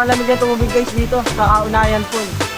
napakalamig na tubig guys dito sa Kaunayan Pool.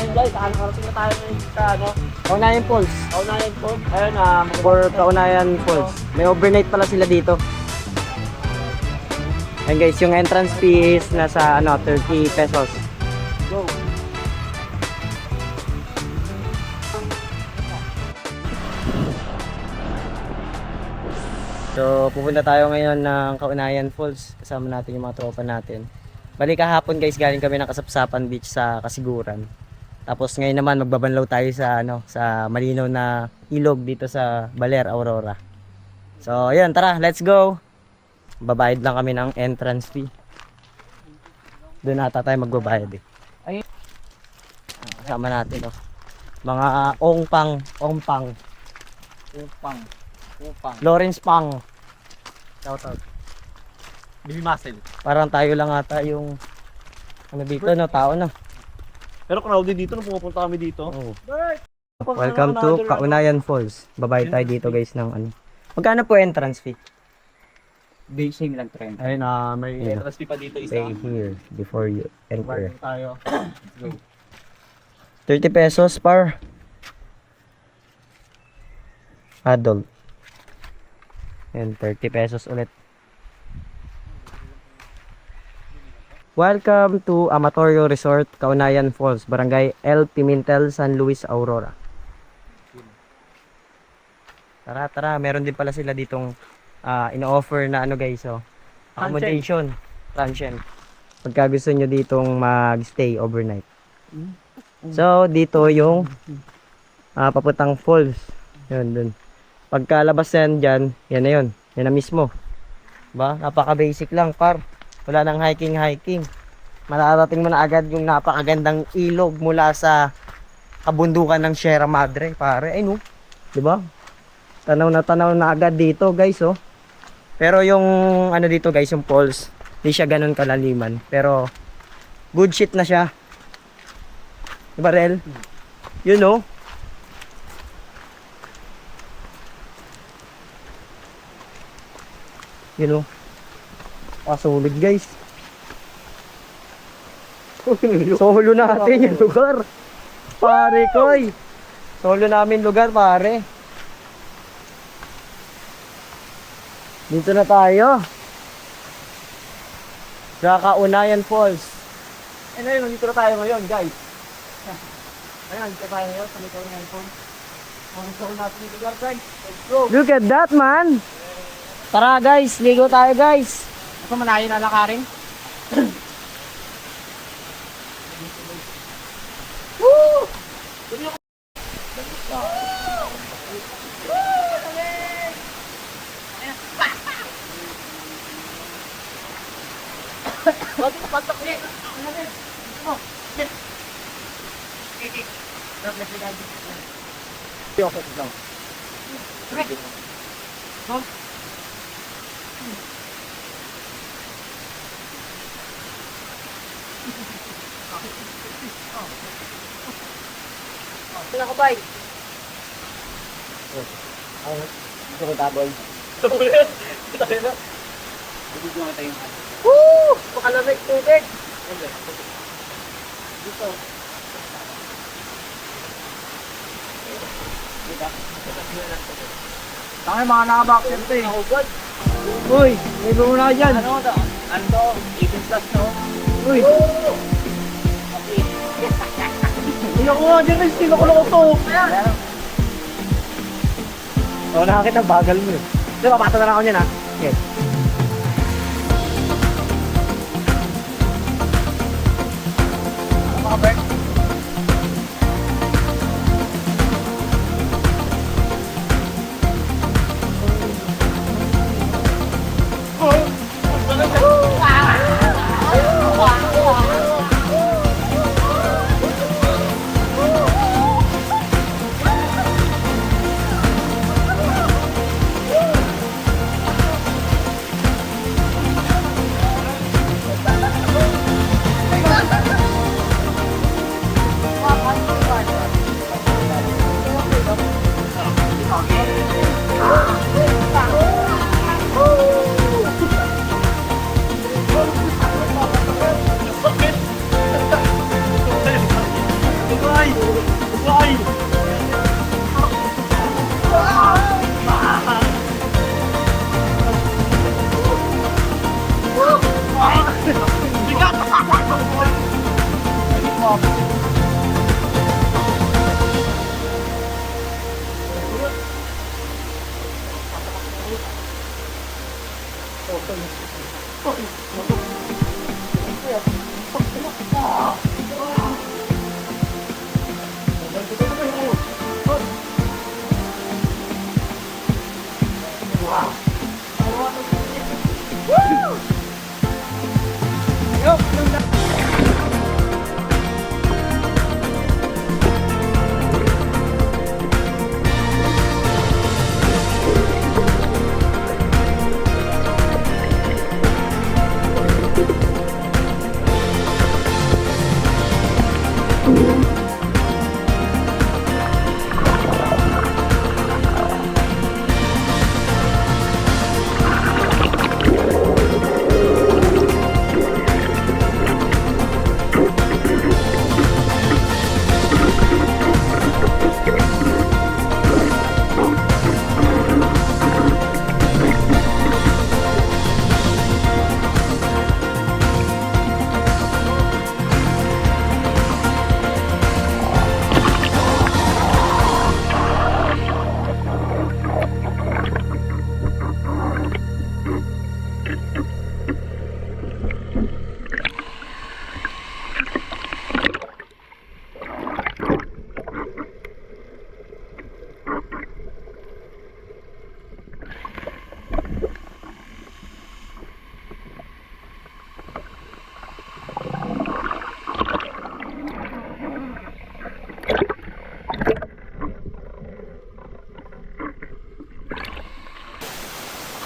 Guys, nakarating na tayo sa Kaunayan Falls. Kaunayan Falls. Ayun, for Kaunayan Falls. May overnight pala sila dito. Ayun guys, yung entrance fee is nasa 30 pesos. Go. So, pupunta tayo ngayon ng Kaunayan Falls. Kasama natin yung mga tropa natin. Bali kahapon guys, galing kami ng Kasapsapan Beach sa Kasiguran. Tapos ngayon naman magbabanlaw tayo sa sa malinaw na ilog dito sa Baler, Aurora. So, ayun, tara, let's go. Babayad lang kami ng entrance fee. Doon ata tayo magbabayad eh. Ayun. Kasama natin mga ongpang. Lawrence Pang. Shout out. Bibi Muscle. Parang tayo lang ata yung dito tao na. Pero crowded dito nung pumupunta kami dito. Oh. Welcome to Kaunayan Falls. Babayad tayo dito guys ng Magkano po entrance fee? Basic lang trend. Ayun may entrance fee pa dito isa. Pay here before you enter. Tayo. 30 pesos per adult. And 30 pesos ulit. Welcome to Amatorio Resort, Kaunayan Falls, Barangay El Pimentel, San Luis, Aurora. Tara, meron din pala sila ditong ino-offer na guys, accommodation, transient. Pagka gusto nyo ditong mag-stay overnight. So, dito yung papuntang falls. Yun, dun. Pagkalabas yan dyan, yan na yun. Yan na mismo. Ba? Napaka-basic lang, par. Wala nang hiking. Mararating mo na agad yung napakagandang ilog mula sa kabundukan ng Sierra Madre, pare. Ay no, 'di ba? Tanaw na agad dito, guys, Pero yung dito, guys, yung falls, di siya ganoon kalaliman, pero good shit na siya. 'Di ba, Rel? You know? Pasulid guys. Solo natin yung lugar. Pare koy. Solo namin lugar, pare. Dito na tayo. Sa Kaunayan Falls. Ayun, nandito na tayo ngayon, guys. Ayan, dito tayo ngayon sa Kaunayan Falls. Ang solo natin yung lugar, guys. Let's go. Look at that, man. Tara guys, ligo tayo guys. Ako manayo na lakarin. Woo! Wala ko bay. Gusto ko taboy. Tayo na. Bibigyan ko tayo. Woo! Pakalamig tubig. Dito. Tangay mga nakabakit to eh. Ako god. Uy, may bumuna dyan. Ano to? 18 plus no? Uy! Hindi ako nga dyan, guys. Sinukulong ko to. Oo, nakakita. Bagal mo eh. Di ba, papata na lang ako niyan, ha? Yes. Mga Bert.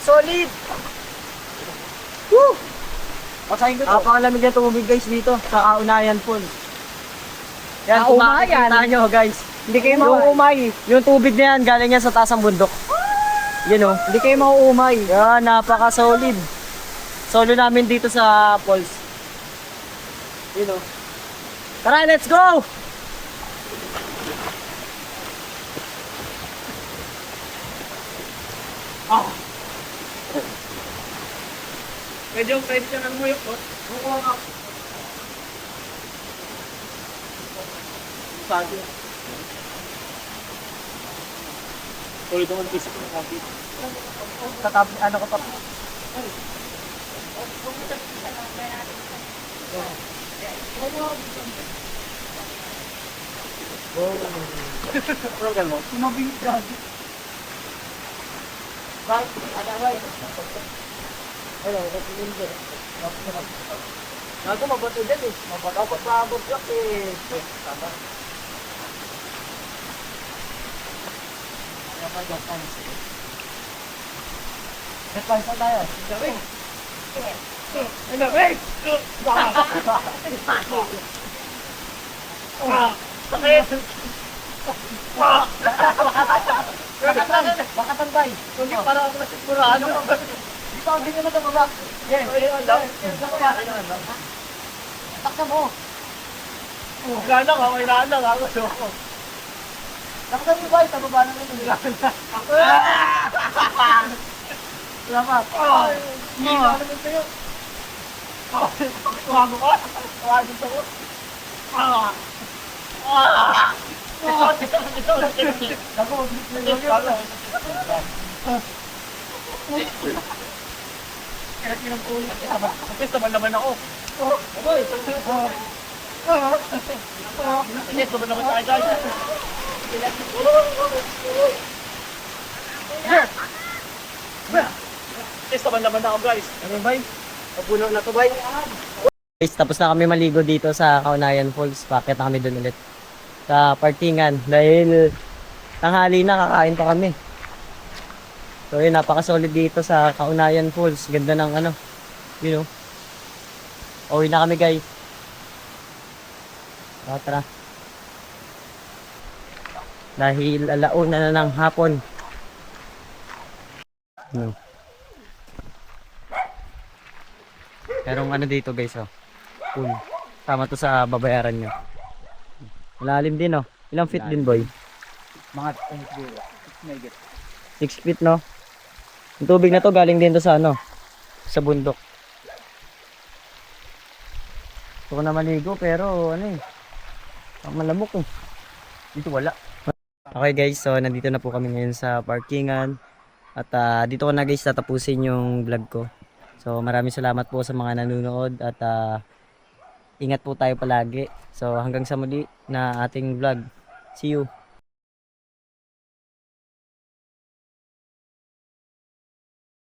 Solid! Woo! Pasahin ko to. Napakalamig na tubig guys dito sa Kaunayan Pool. Yan, kung Kaunayan? makikita nyo guys. Hindi kayo Yung umay, yung tubig na yan, galing yan sa taas ng bundok. Yan o. Hindi kayo mauumay. Yan, napaka-solid. Solo namin dito sa falls. Yun o. Tara, let's go! Medyo pwede ka nang muyok, no? Bukuha ka. Sabi. Tuloy ko mag-isip ng sabi. Tatabi, ano ka pa? Program mo? Sumabing ka. Right, otherwise. Hello, hindi. Nago mabato din eh. Mabato ako sa block eh. Tama. Ano pa dyan tayo? Let's find some tayo. Gawin! Gawin! Sakit! Baka tantay. Hindi para ako nasigurado. Ito, hindi naman ito babak. Yes. Takta mo. Gana ka, may naan lang ako. Takta mo ba? Sa baba naman ito. Salamat. Hindi naman sa'yo. Tumago ka. Tumago sa ko. Kapis naman ako. Aboy. Kapis naman tayo guys. Kapis naman ako guys. Ano bay? Napuno na to bay. Guys, tapos na kami maligo dito sa Kaunayan Falls. Bakit na kami doon ulit sa partingan dahil tanghali na, kakain pa kami. So yun, napaka-solid dito sa Kaunayan Falls. Ganda ng ano, you know. Uwi na kami guys. Tara. Dahil alauna na ng hapon. No. Merong ano dito guys, oh. Pool. Tama to sa babayaran nyo. Malalim din, oh. Ilang feet din, boy? Mga 6 feet, no? Yung tubig na to galing din to sa ano, sa bundok. Gusto ko na maligo pero ano eh, ang malamok eh. Dito wala. Okay guys, so nandito na po kami ngayon sa parkingan. At dito ko na guys tatapusin yung vlog ko. So maraming salamat po sa mga nanonood at ingat po tayo palagi. So hanggang sa muli na ating vlog. See you.